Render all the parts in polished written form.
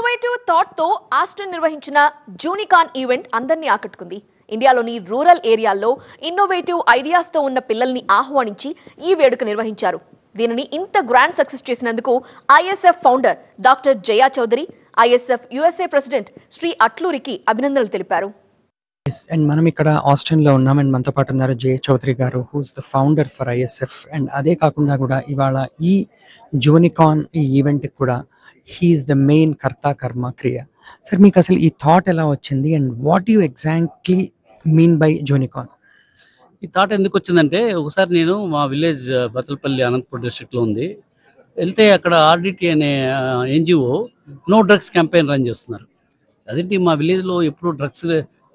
Innovative thought తో ఆస్ట్రన్ నిర్వహించిన జూనికాన్ event అందరినీ ఆకట్టుకుంది. ఇండియాలోని రూరల్ ఏరియాల్లో ఇన్నోవేటివ్ ఐడియాస్ తో ఉన్న పిల్లల్ని ఆహ్వానించి ఈ వేడుక నిర్వహించారు. దీనిని ఇంత గ్రాండ్ సక్సెస్ చేసినందుకు ISF founder doctor Jaya Chowdary, ISF USA president Shri అట్లూరికి అభినందనలు తెలిపారు. అండ్ మనం ఇక్కడ ఆస్ట్రేలియాలో ఉన్నాం. అండ్ మనతో పాటు ఉన్నారు జే చౌదరి గారు, who's the founder for ISF. And అదే కాకుండా కూడా ఇవాళ ఈ జూనికాన్ ఈ ఈవెంట్కి కూడా హీఈస్ ద మెయిన్ కర్త కర్మ క్రియ. సార్, మీకు అసలు ఈ థాట్ ఎలా వచ్చింది and what you exactly mean by Junicon? ఈ థాట్ ఎందుకు వచ్చిందంటే, ఒకసారి నేను మా విలేజ్ బతలపల్లి అనంతపూర్ డిస్ట్రిక్ట్లో ఉంది, వెళ్తే అక్కడ ఆర్డిటి అనే NGO no drugs campaign run చేస్తున్నారు. అదేంటి మా విలేజ్లో ఎప్పుడు డ్రగ్స్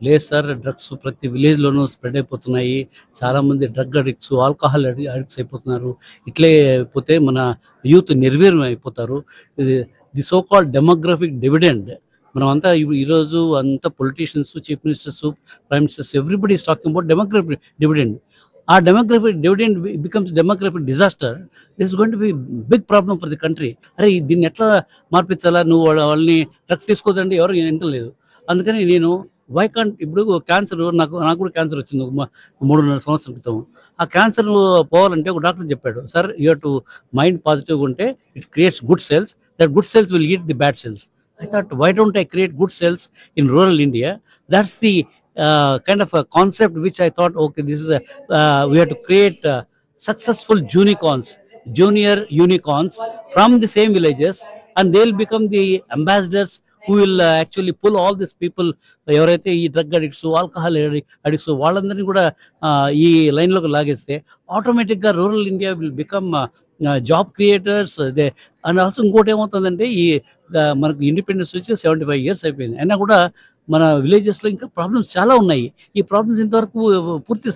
లేదు సార్, డ్రగ్స్ ప్రతి విలేజ్లోనూ స్ప్రెడ్ అయిపోతున్నాయి, చాలామంది డ్రగ్ అడిక్ట్స్, ఆల్కహాల్ అడిక్ట్స్ అయిపోతున్నారు, ఇట్లే అయిపోతే మన యూత్ నిర్వీర్యం అయిపోతారు. ఇది the so called demographic dividend. మనమంతా ఈరోజు అంతా politicians, chief ministers, prime ministers, everybody is talking about demographic dividend. ఆ demographic dividend becomes demographic disaster. This is going to be big problem for the country. అరే దీన్ని ఎట్లా మార్పించాలా, నువ్వు వాళ్ళని drugs తీసుకోదండి ఎవరు ఎంతలేదు. అందుకని నేను వైకాంట్ ఇప్పుడు క్యాన్సర్ నాకు కూడా క్యాన్సర్ వచ్చింది 3.5 సంవత్సరాల క్రితం. ఆ క్యాన్సర్ పోవాలంటే ఒక డాక్టర్ చెప్పాడు, sir you have to mind పాజిటివ్గా ఉంటే it creates good cells, that good cells will eat the bad cells. I thought, why don't I create good cells in rural India? That's the kind of a concept which I thought, okay, this is we have to create successful junior unicorns from the same villages, and they'll become the ambassadors who will actually pull all these people, ఎవరైతే ఈ drug addicts, alcohol addicts వాళ్ళందరినీ కూడా ఈ లైన్లోకి లాగేస్తే ఆటోమేటిక్గా rural India will become job creators. They and also ఇంకోటి ఏమవుతుందంటే, ఈ మనకు ఇండిపెండెన్స్ వచ్చి 75 years అయిపోయింది, అయినా కూడా మన విలేజెస్లో ఇంకా ప్రాబ్లమ్స్ చాలా ఉన్నాయి. ఈ ప్రాబ్లమ్స్ ఇంతవరకు పూర్తి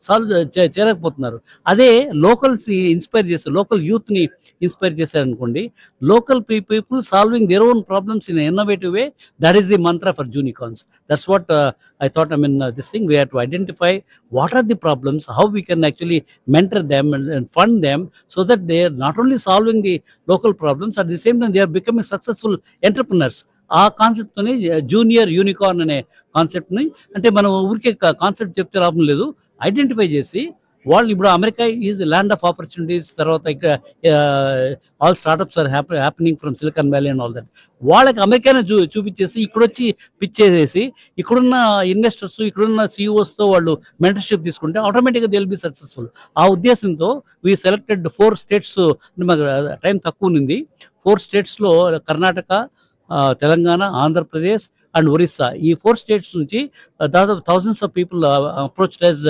సాల్వ్ చేయలేకపోతున్నారు. అదే లోకల్స్ ఇన్స్పైర్ చేస్తారు, లోకల్ యూత్ని ఇన్స్పైర్ చేశారనుకోండి, local people solving their own problems in innovative way, that is the mantra for Junicons. That's what I thought, this thing, we have to identify what are the problems, how we can actually mentor them and fund them so that they are not only solving the local problems, at the same time they are becoming successful entrepreneurs. ఆ కాన్సెప్ట్ని junior unicorn అనే కాన్సెప్ట్ని, అంటే మనం ఊరికే concept చెప్తే లాభం లేదు, ఐడెంటిఫై చేసి వాళ్ళు ఇప్పుడు America is the land of opportunities, తర్వాత ఇక్కడ all startups are happening from Silicon Valley and all that. వాళ్ళకి అమెరికానే చూపించేసి ఇక్కడొచ్చి పిచ్చేసేసి ఇక్కడున్న ఇన్వెస్టర్స్, ఇక్కడున్న సిఇఓస్తో వాళ్ళు మెంటర్షిప్ తీసుకుంటే ఆటోమేటిక్గా దే విల్ బి సక్సెస్ఫుల్. ఆ ఉద్దేశంతో వీ సెలెక్టెడ్ 4 states. మాకు టైం తక్కువ ఉంది. 4 states కర్ణాటక, తెలంగాణ, ఆంధ్రప్రదేశ్ అండ్ ఒరిస్సా, ఈ 4 states నుంచి దాదాపు thousands of people approached us.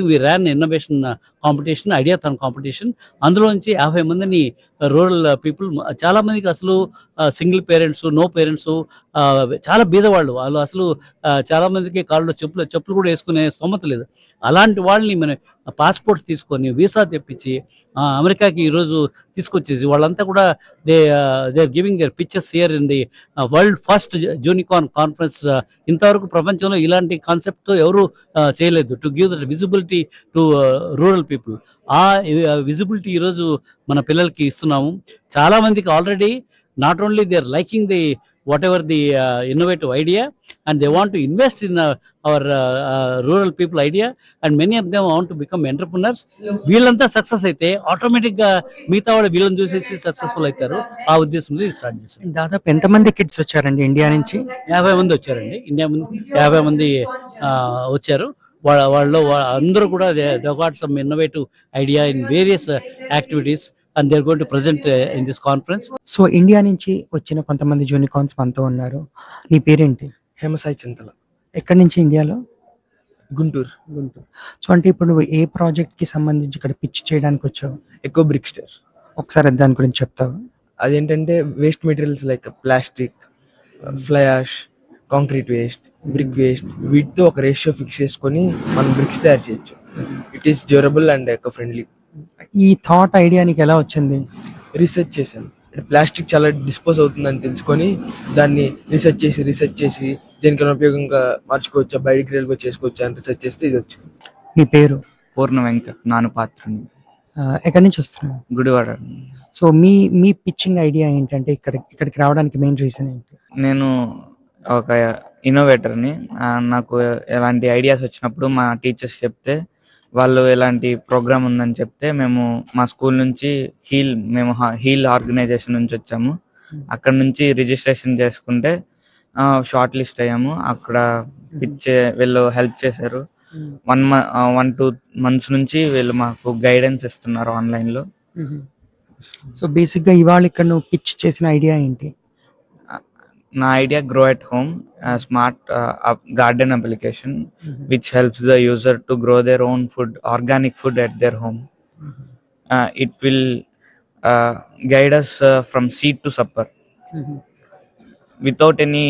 we ran innovation competition, ideathon competition. అందులో నుంచి 50 మందిని రూరల్ పీపుల్, చాలా మందికి అసలు సింగిల్ పేరెంట్స్, నో పేరెంట్స్, చాలా బీదవాళ్ళు, వాళ్ళు అసలు చాలా మందికి కాళ్ళలో చెప్పులు కూడా వేసుకునే స్తోమత లేదు. అలాంటి వాళ్ళని మనం పాస్పోర్ట్స్ తీసుకొని వీసా తెప్పించి అమెరికాకి ఈరోజు తీసుకొచ్చేసి వాళ్ళంతా కూడా they are giving their pictures here in the world first Junicon conference. ఇంతవరకు ప్రపంచంలో ఇలాంటి కాన్సెప్ట్తో ఎవరు చేయలేదు, to give that visibility to rural people. ఆ విజిబిలిటీ ఈరోజు మన పిల్లలకి ఇస్తున్నాము. చాలామందికి already not only they are liking the whatever the innovative idea, and they want to invest in our rural people idea, and many of them want to become entrepreneurs. వీళ్ళంతా success అయితే ఆటోమేటిక్గా మిగతా వాళ్ళు వీళ్ళని చూసేసి సక్సెస్ఫుల్ అవుతారు. ఆ ఉద్దేశంతో స్టార్ట్ చేశారు. దాదాపు ఎంతమంది కిడ్స్ వచ్చారండి ఇండియా నుంచి? 50 మంది వచ్చారండి. ఇండియా ముందు 50 మంది వచ్చారు. వాళ్ళు అందరూ కూడా they got some innovative idea in various activities, and they are going to present in this conference. So India నుంచి వచ్చిన కొంతమంది జూనికాన్స్ మనతో ఉన్నారు. నీ పేరేంటి? హేమసాయి చింతల. ఎక్కడి నుంచి? ఇండియాలో గుంటూరు. సో అంటే ఇప్పుడు నువ్వు ఏ ప్రాజెక్ట్కి సంబంధించి ఇక్కడ పిచ్ చేయడానికి వచ్చావు? Eco brick star. ఒకసారి దాని గురించి చెప్తావు? అదేంటంటే waste materials like plastic, fly ash, concrete waste, brick waste, వీటితో ఒక రేషియో ఫిక్స్ చేసుకొని మనం బ్రిక్స్ తయారు చేయొచ్చు. It is durable and eco friendly. ఈ థాట్ ఐడియా నీకు ఎలా వచ్చింది? రీసెర్చ్ చేశాను. ప్లాస్టిక్ చాలా డిస్పోజ్ అవుతుందని తెలుసుకొని దాన్ని రీసెర్చ్ చేసి దేనికైనా ఉపయోగంగా మార్చుకోవచ్చా, బయోడిగ్రేడబుల్గా చేసుకోవచ్చా అని రీసెర్చ్ చేస్తే ఇది వచ్చింది. నీ పేరు? పూర్ణ వెంకట్, నాను పాత్రుని. ఎక్కడి నుంచి వస్తున్నారు? గుడివాడ. సో మీ పిచ్చింగ్ ఐడియా ఏంటంటే ఇక్కడికి రావడానికి మెయిన్ రీజన్ ఏంటి? నేను ఒక ఇన్నోవేటర్ని. నాకు ఎలాంటి ఐడియాస్ వచ్చినప్పుడు మా టీచర్స్ చెప్తే, వాళ్ళు ఎలాంటి ప్రోగ్రామ్ ఉందని చెప్తే, మేము మా స్కూల్ నుంచి హీల్ ఆర్గనైజేషన్ నుంచి వచ్చాము. అక్కడ నుంచి రిజిస్ట్రేషన్ చేసుకుంటే షార్ట్ లిస్ట్ అయ్యాము. అక్కడ వీళ్ళు హెల్ప్ చేశారు. 1-2 months నుంచి వీళ్ళు మాకు గైడెన్స్ ఇస్తున్నారు ఆన్లైన్లో. సో బేసిక్గా ఇవాళ ఇక్కడ నువ్వు పిచ్ చేసిన ఐడియా ఏంటి? నా idea grow at home, smart garden application which helps the user to grow their own food, organic food at their home. It will guide us from seed to supper. Without any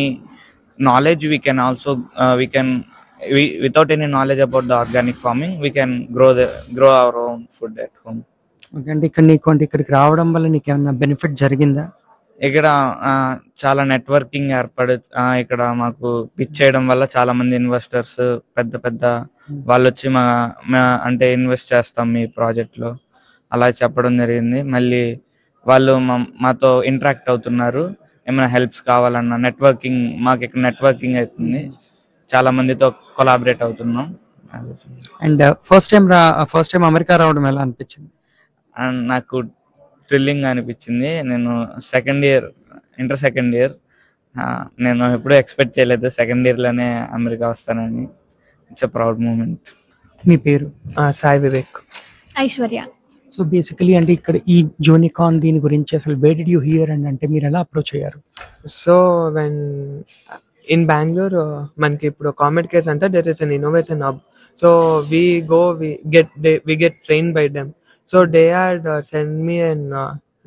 knowledge, without any knowledge about the organic farming, we can grow our own food at home. Okay, అంటే ఇక్కడికి రావడం వల్ల నీకు ఏమైనా benefit జరిగిందా? ఇక్కడ చాలా networking ఇక్కడ మాకు పిచ్ చేయడం వల్ల చాలా మంది ఇన్వెస్టర్స్, పెద్ద వాళ్ళు వచ్చి అంటే ఇన్వెస్ట్ చేస్తాం మీ ప్రాజెక్ట్లో అలా చెప్పడం జరిగింది. మళ్ళీ వాళ్ళు మాతో ఇంటరాక్ట్ అవుతున్నారు. ఏమైనా హెల్ప్స్ కావాలన్నా మాకు ఇక్కడ నెట్వర్కింగ్ అవుతుంది. చాలా మందితో కొలాబరేట్ అవుతున్నాం. అండ్ ఫస్ట్ టైం అమెరికా రావడం ఎలా అనిపించింది? అండ్ నాకు థ్రిల్లింగ్ అనిపించింది. నేను ఇంటర్ సెకండ్ ఇయర్, నేను ఎప్పుడూ ఎక్స్పెక్ట్ చేయలేదు సెకండ్ ఇయర్లోనే అమెరికా వస్తానని. It's a proud moment. మీ పేరు? సాయి వివేక్. ఐశ్వర్య. సో బేసికలీ అంటే ఇక్కడ ఈ జూనికాన్ దీని గురించి అసలు where did you hear and అంటే మీరు ఎలా అప్రోచ్ అయ్యారు? సో వెన్ ఇన్ బెంగళూరు మనకి ఇప్పుడు కామెట్ కేస్ అంటే there is an innovation hub. So we get train by them. So they had sent me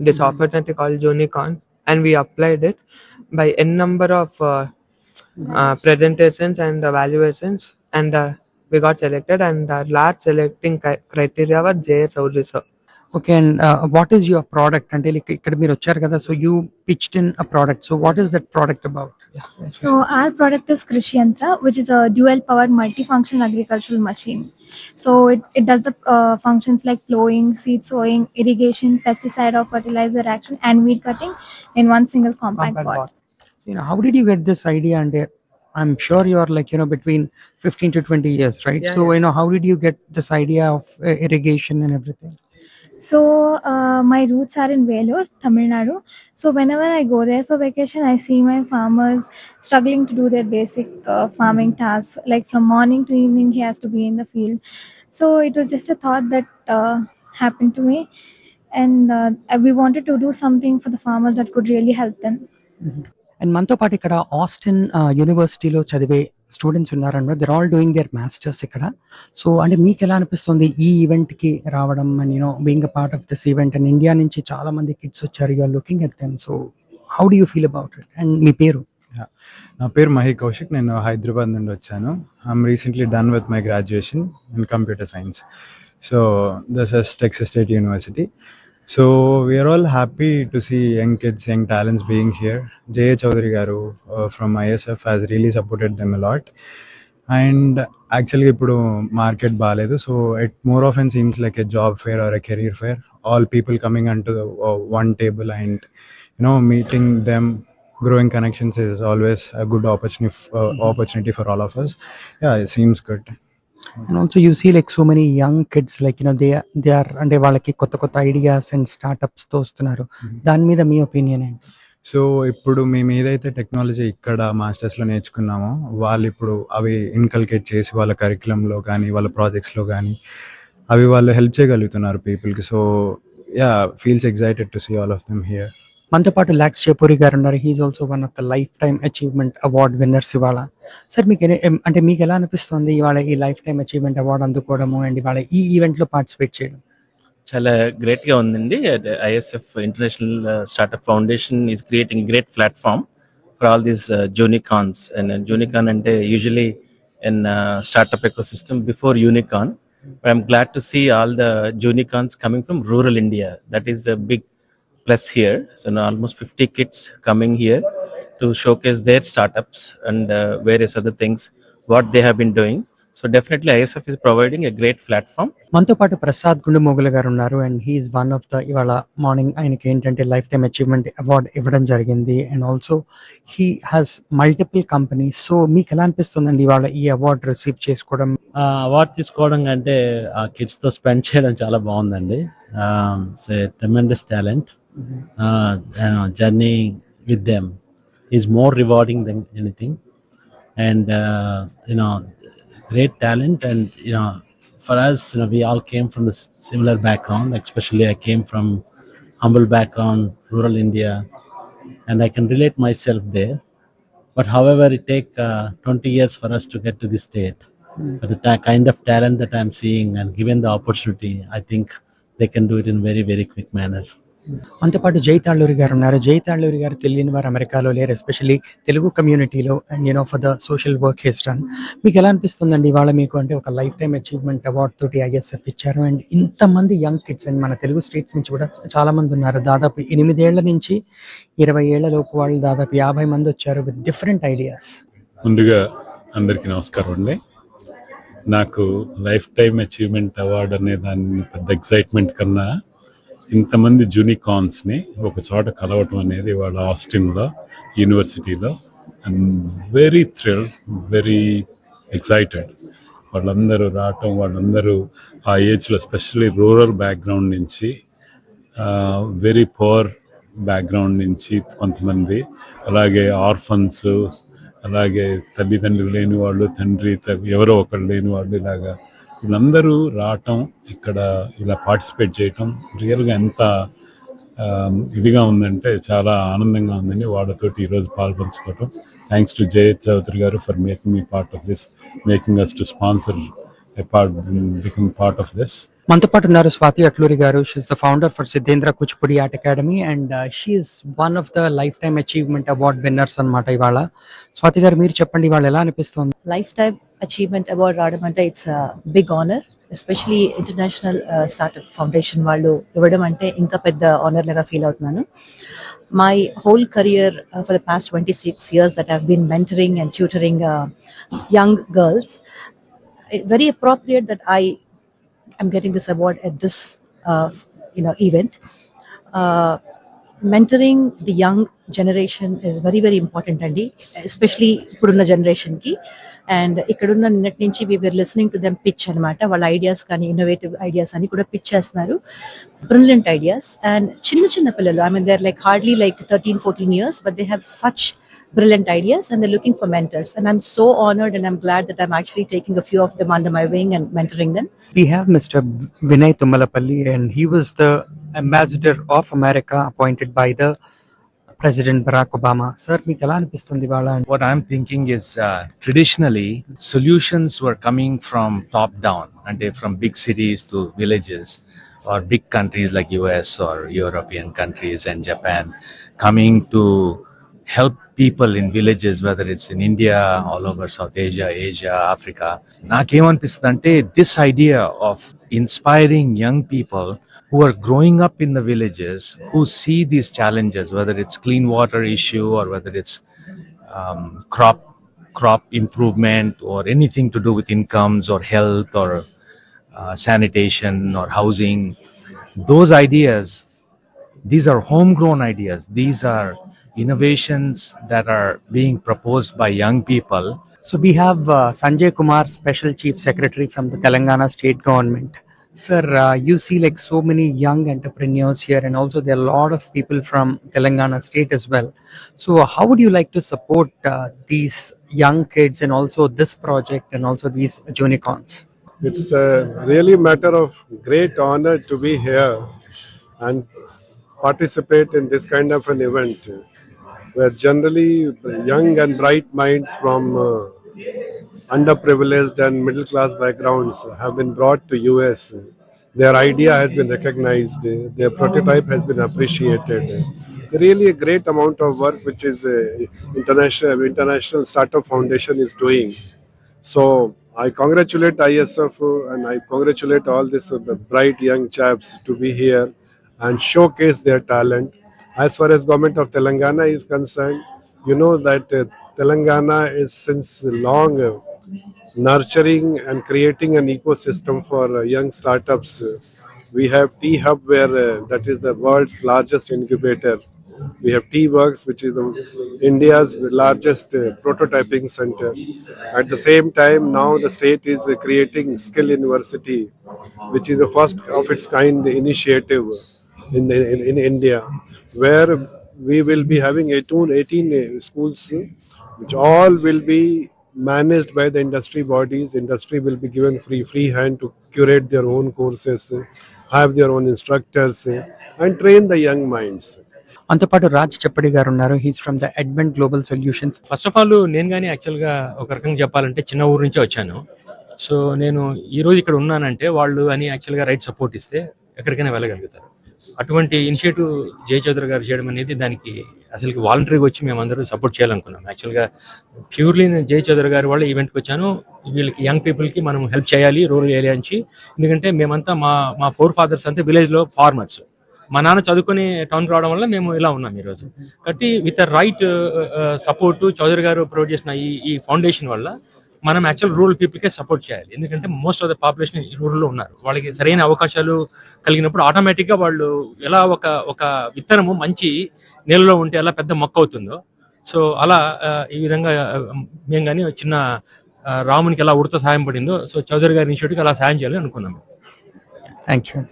this opportunity called Junicon, and we applied it by n number of presentations and evaluations, and we got selected, and our last selecting criteria was J.S. Chaudhary sir. Okay, and what is your product? అంటే ఇక్కడ మీరు వచ్చారు కదా, so you pitched in a product. So what is that product about? So our product is Krishi Yantra, which is a dual power multifunction agricultural machine. So it does the functions like plowing, seed sowing, irrigation, pesticide or fertilizer action, and weed cutting in one single compact pot. So, how did you get this idea? And I'm sure you are like between 15 to 20 years, right? Yeah, So how did you get this idea of irrigation and everything? So my roots are in Vellore, Tamil Nadu. So whenever I go there for vacation, I see my farmers struggling to do their basic farming tasks. Like from morning to evening, he has to be in the field. So it was just a thought that happened to me, and we wanted to do something for the farmers that could really help them. And మనతో పాటు ఇక్కడ Austin యూనివర్సిటీలో చదివే students ఉన్నారన్నమాట. They're all doing their masters ఇక్కడ. So అంటే మీకు ఎలా అనిపిస్తుంది ఈ ఈవెంట్కి రావడం and being a part of this event? And India నుంచి చాలా మంది కిడ్స్ వచ్చారు, you are looking at them. So how do you feel about it? And మీ పేరు? నా పేరు మహి కౌశిక్. నేను హైదరాబాద్ నుండి వచ్చాను. I'm recently done with my graduation in computer science. So this is Texas state university. So we are all happy to see young kids, young talents being here. J.A. Chaudhary garu from ISF has really supported them a lot. And actually ఇప్పుడు market బాగాలేదు. So it more often seems like a job fair or a career fair. All people coming onto the one table and meeting them, growing connections is always a good opportunity for all of us. Yeah, it seems good. And also you see like so many young kids like they are అంటే వాళ్ళకి కొత్త ideas and startups తో వస్తున్నారు. దాని మీద మీ opinion ఏంటి? So ఇప్పుడు మేము ఏదైతే టెక్నాలజీ ఇక్కడ మాస్టర్స్లో నేర్చుకున్నామో వాళ్ళు ఇప్పుడు అవి ఇన్కల్కేట్ చేసి వాళ్ళ కరికులంలో కానీ వాళ్ళ ప్రాజెక్ట్స్లో కానీ అవి వాళ్ళు హెల్ప్ చేయగలుగుతున్నారు పీపుల్కి. So yeah, feels excited to see all of them here. మనతో పాటు లాక్స్ చేపూరి గారు ఉన్నారు. He is also one of the life time achievement award winners ఇవాళ. సార్ మీకు ఎలా అనిపిస్తుంది ఇవాళ ఈ లైఫ్ టైమ్ అచీవ్మెంట్ అవార్డు అందుకోవడము అండ్ ఇవాళ ఈ ఈవెంట్లో పార్టిసిపేట్ చేయడం? చాలా గ్రేట్గా ఉందండి. ISF international startup foundation is creating great platform for all these junicorns. And junicorn అంటే usually in startup ecosystem before unicorn. I'm glad to see all the junicorns coming from rural India. That is the big plus here. So now almost 50 kids coming here to showcase their startups and various other things what they have been doing. So definitely ISF is providing a great platform. మనతో పాటు ప్రసాద్ గుండుమోగుల గారు ఉన్నారు and he's one of the ఇవాళ morning ఆయనకి ఏంటంటే life time achievement award ఇవ్వడం జరిగింది and also he has multiple companies. So మీకు ఎలా అనిపిస్తుందండి ఇవాళ ఈ అవార్డ్ రిసీవ్ చేసుకోవడం? అవార్డ్ తీసుకోవడం అంటే ఆ కిడ్స్తో స్పెండ్ చేయడం చాలా బాగుందండి. It's a tremendous talent. Journey with them is more rewarding than anything. And great talent, and for us, we all came from the similar background. Especially I came from humble background, rural India, and I can relate myself there. But however, it take 20 years for us to get to this state. But the kind of talent that I'm seeing, and given the opportunity, I think they can do it in very, very quick manner. మనతో పాటు జై తాళ్ళూరి గారు ఉన్నారు. జై తాళ్ళూరి గారు తెలియని వారు అమెరికాలో లేరు, ఎస్పెషల్లీ తెలుగు కమ్యూనిటీలో. And for the social work his done. మీకు ఎలా అనిపిస్తుందండి ఇవాళ మీకు అంటే ఒక లైఫ్ టైమ్ అచీవ్మెంట్ అవార్డ్ తోటి ఐఎస్ఎఫ్ ఇచ్చారు అండ్ ఇంతమంది యంగ్ కిడ్స్ అండ్ మన తెలుగు స్టేట్స్ నుంచి కూడా చాలా మంది ఉన్నారు. దాదాపు 8 ఏళ్ల నుంచి 20 ఏళ్ల లోపు వాళ్ళు దాదాపు 50 మంది వచ్చారు విత్ డిఫరెంట్ ఐడియాస్. ముందుగా అందరికీ నమస్కారం అండి. నాకు లైఫ్ టైమ్ అచీవ్మెంట్ అవార్డ్ అనే దాని పెద్ద ఎక్సైట్మెంట్ కన్నా ఇంతమంది జూనికాన్స్ని ఒక చోట కలవటం అనేది వాళ్ళ ఆస్టిన్లో యూనివర్సిటీలో and very thrilled, very excited. వాళ్ళందరూ రావటం, వాళ్ళందరూ ఆ ఏజ్లో ఎస్పెషల్లీ రూరల్ బ్యాక్గ్రౌండ్ నుంచి, వెరీ పువర్ బ్యాక్గ్రౌండ్ నుంచి కొంతమంది, అలాగే ఆర్ఫన్స్, అలాగే తల్లిదండ్రులు లేని వాళ్ళు, తండ్రి ఎవరో ఒకళ్ళు లేని వాళ్ళు, ఇలాగా వీళ్ళందరూ రావటం, ఇక్కడ ఇలా పార్టిసిపేట్ చేయటం రియల్గా ఎంత ఇదిగా ఉందంటే చాలా ఆనందంగా ఉందండి. వాళ్ళతోటి ఈరోజు పాల్పంచుకోవటం. థ్యాంక్స్ టు జయ చౌదరి గారు for making me part of this, making us to sponsor become part of this. మనతో పాటు ఉన్నారు స్వాతి అట్లూరి గారు. She's the founder for Siddhendra Kuchipudi art academy and she's one of the life time achievement award winners అనమాట ఇవాళ. స్వాతి గారు మీరు చెప్పండి ఇవాళ ఎలా అనిపిస్తుంది? లైఫ్ టైమ్ అచీవ్మెంట్ అవార్డ్ రావడం అంటే it's big honour. Especially international startup foundation వాళ్ళు ఇవ్వడం అంటే ఇంకా పెద్ద ఆనర్ లాగా ఫీల్ అవుతున్నాను. My whole career for the past 26 years that I've been mentoring and tutoring young girls, very appropriate that I'm getting this award at this event. Mentoring the young generation is very, very important andi, especially ఇప్పుడున్న generation కి. And ఇక్కడున్న నిన్నటి నుంచి we were listening to them pitch అనమాట. వాళ్ళ ideas కానీ innovative ideas అని కూడా పిచ్ చేస్తున్నారు. Brilliant ideas. అండ్ చిన్న పిల్లలు, I mean they're like hardly like 13-14 years, but they have such brilliant ideas and they're looking for mentors, and I'm so honored and I'm glad that I'm actually taking a few of them under my wing and mentoring them. We have Mr. Vinay Tummalapalli and he was the ambassador of America appointed by the President Barack Obama. Sir, meeku ela anipistundi vaala? What I'm thinking is traditionally solutions were coming from top down, and from big cities to villages, or big countries like US or European countries and Japan coming to help people in villages, whether it's in India, all over South Asia, Africa. Nakemanpistante this idea of inspiring young people who are growing up in the villages, who see these challenges, whether it's clean water issue or whether it's crop improvement or anything to do with incomes or health or sanitation or housing. Those ideas, these are homegrown ideas. These are innovations that are being proposed by young people. So we have Sanjay Kumar, Special Chief Secretary from the Telangana State Government. Sir, you see like so many young entrepreneurs here, and also there are a lot of people from Telangana State as well. So how would you like to support these young kids and also this project and also these Junicorns? It's really matter of great honor to be here and participate in this kind of an event, where generally young and bright minds from underprivileged and middle class backgrounds have been brought to US. Their idea has been recognized, their prototype has been appreciated. Really a great amount of work which is International Startup Foundation is doing. So I congratulate ISF and I congratulate all these bright young chaps to be here and showcase their talent. As far as government of Telangana is concerned, you know that Telangana is since long nurturing and creating an ecosystem for young startups. We have T Hub, where that is the world's largest incubator. We have T Works, which is India's largest prototyping center. At the same time, now the state is creating Skill University, which is the first of its kind initiative in India, where we will be having 18 schools, which all will be managed by the industry bodies. Industry will be given free hand to curate their own courses, have their own instructors, and train the young minds. మనతో పాటు రాజ్ చెప్పడి గారు ఉన్నారు. He's from the advent global solutions. First of all నేను కానీ యాక్చువల్గా ఒక రకంగా చెప్పాలంటే చిన్న ఊరు నుంచే వచ్చాను. సో నేను ఈ రోజు ఇక్కడ ఉన్నానంటే వాళ్ళు అని యాక్చువల్గా రైట్ సపోర్ట్ ఇస్తే ఎక్కడికైనా వెళ్ళగలుగుతారు. అటువంటి ఇనిషియేటివ్ జయ చౌదరి గారు చేయడం అనేది దానికి అసలుకి వాలంటరీగా వచ్చి మేమందరూ సపోర్ట్ చేయాలనుకున్నాం. యాక్చువల్గా ప్యూర్లీ నేను జయ చౌదరి గారి వాళ్ళ ఈవెంట్కి వచ్చాను. వీళ్ళకి యంగ్ పీపుల్కి మనం హెల్ప్ చేయాలి రూరల్ ఏరియా నుంచి. ఎందుకంటే మేమంతా మా ఫోర్ ఫాదర్స్ అంతా విలేజ్లో ఫార్మర్స్. మా నాన్న చదువుకొని టౌన్కి రావడం వల్ల మేము ఇలా ఉన్నాం ఈరోజు. కాబట్టి విత్ రైట్ సపోర్ట్ చౌదరి గారు ప్రొవైడ్ చేసిన ఈ ఫౌండేషన్ వల్ల మనం యాక్చువల్ రూరల్ పీపుల్కే సపోర్ట్ చేయాలి. ఎందుకంటే మోస్ట్ ఆఫ్ ద పాపులేషన్ రూరల్లో ఉన్నారు. వాళ్ళకి సరైన అవకాశాలు కలిగినప్పుడు ఆటోమేటిక్గా వాళ్ళు ఎలా ఒక విత్తనము మంచి నేలలో ఉంటే ఎలా పెద్ద మొక్క అవుతుందో, సో అలా ఈ విధంగా మేము కానీ చిన్న రామునికి ఎలా ఉడత సాయం పడిందో, సో చౌదరి గారి ఇనిషియేటివ్కి అలా సాయం చేయాలని అనుకున్నాము. Thank you.